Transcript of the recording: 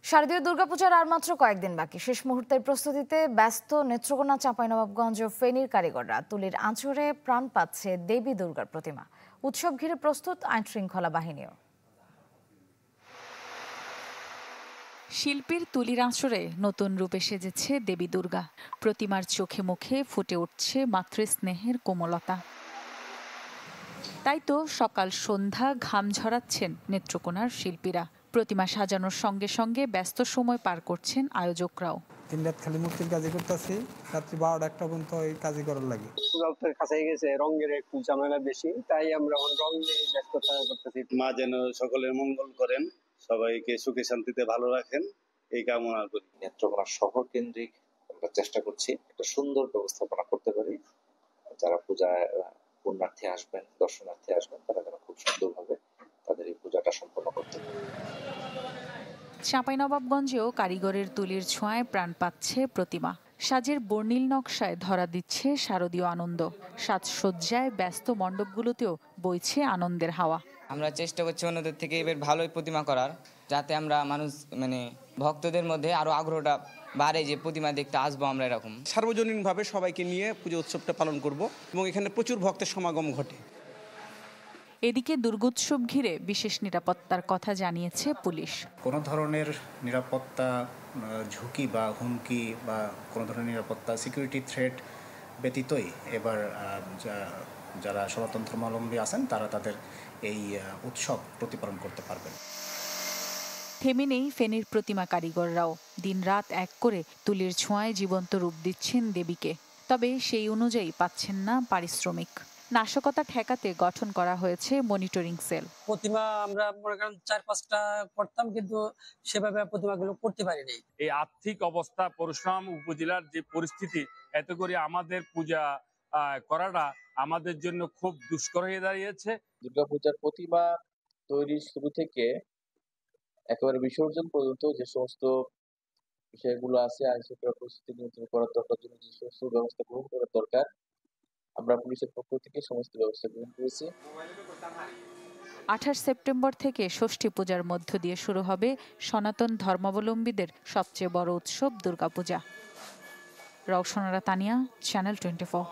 শারদীয় দুর্গাপূজার আর মাত্র কয়েকদিন বাকি। শেষ মুহূর্তের প্রস্তুতিতে ব্যস্ত নেত্রকোনা, চাঁপাইনবাবগঞ্জ ও ফেনীর কারিগররা। তুলির আঁচড়ে প্রাণ পাচ্ছে দেবী দুর্গার প্রতিমা। উৎসব ঘিরে প্রস্তুত আইন শৃঙ্খলা বাহিনীও। শিল্পীর তুলির আঁচড়ে নতুন রূপে সেজেছে দেবী দুর্গা। প্রতিমার চোখে মুখে ফুটে উঠছে মাতৃস্নেহের কোমলতা। তাই তো সকাল সন্ধ্যা ঘাম ঝরাচ্ছেন নেত্রকোনার শিল্পীরা। প্রতিমা সাজানোর সঙ্গে সঙ্গে ব্যস্ত সময় পার করছেন আয়োজকরাও। 3 রাত খালি মূর্তির কাজই করতেছি, রাত্রি 12টা পর্যন্ত এই কাজই করার লাগে। কাছে গেছে, রঙের একটু ঝামেলা বেশি, তাই আমরা রং নিয়ে ব্যস্ততা করতেছি। মা যেন সকলের মঙ্গল করেন, সবাইকে সুখে শান্তিতে ভালো রাখেন, এই কামনা করি। নেত্রকোনা শহর কেন্দ্রিক আমরা চেষ্টা করছি একটা সুন্দর ব্যবস্থাপনা করতে পারি। যারা পূজায় পুণ্যার্থী আসবেন, দর্শনার্থী আসবেন, তারা যেন খুব সুন্দরভাবে তাদের এই পূজাটা সম্পন্ন করতে পারে। চাঁপাইনবাবগঞ্জেও কারিগরের তুলির ছোঁয়ায় প্রাণ পাচ্ছে প্রতিমা। সাজের বর্ণিল নকশায় ধরা দিচ্ছে শারদীয় আনন্দ। সাজসজ্জায় ব্যস্ত মণ্ডপগুলোতেও বইছে আনন্দের হাওয়া। আমরা চেষ্টা করছি অন্যদের থেকে এবার ভালোই প্রতিমা করার, যাতে আমরা মানুষ ভক্তদের মধ্যে আরো আগ্রহটা বাড়ে যে প্রতিমা দেখতে আসবো আমরা। এরকম সার্বজনীনভাবে সবাইকে নিয়ে পুজো উৎসবটা পালন করব এবং এখানে প্রচুর ভক্তের সমাগম ঘটে। এদিকে দুর্গোৎসব ঘিরে বিশেষ নিরাপত্তার কথা জানিয়েছে পুলিশ। কোনো ধরনের নিরাপত্তা ঝুঁকি বা হুমকি বা কোনো ধরনের নিরাপত্তা সিকিউরিটি থ্রেট ব্যতীতই এবার যারা সনাতন ধর্মাবলম্বী আছেন তারা তাদের এই উৎসব প্রতিপালন করতে পারবেন। থেমে নেই ফেনীর প্রতিমা কারিগররাও। দিনরাত এক করে তুলির ছোঁয়ায় জীবন্ত রূপ দিচ্ছেন দেবীকে। তবে সেই অনুযায়ী পাচ্ছেন না পারিশ্রমিক। নাশকতা ঠেকাতে গঠন করা হয়েছে মনিটরিং সেল। প্রতিমা আমরা মনে করেন 4-5টা করতাম, কিন্তু সেভাবে প্রতিমাগুলো করতে পারিনি। এই আর্থিক অবস্থা, পরশুরাম উপজেলার যে পরিস্থিতি, এতে করে আমাদের পূজা করাটা আমাদের জন্য খুব দুষ্কর হয়ে দাঁড়িয়েছে। দুর্গাপূজার প্রতিমা তৈরি শুরু থেকে একেবারে বিসর্জন পর্যন্ত যে সমস্ত বিষয়গুলো আছে আইন শৃঙ্খলা পরিস্থিতি নিয়ন্ত্রণ করার দরকার, জন্য যে সমস্ত ব্যবস্থা গ্রহণ করার দরকার, আমরা পুলিশের পক্ষ থেকে সমস্ত ব্যবস্থা গ্রহণ করেছি। 28 সেপ্টেম্বর থেকে ষষ্ঠী পূজার মধ্য দিয়ে শুরু হবে সনাতন ধর্মাবলম্বীদের সবচেয়ে বড় উৎসব দুর্গাপূজা। রওশনারা তানিয়া, চ্যানেল 24।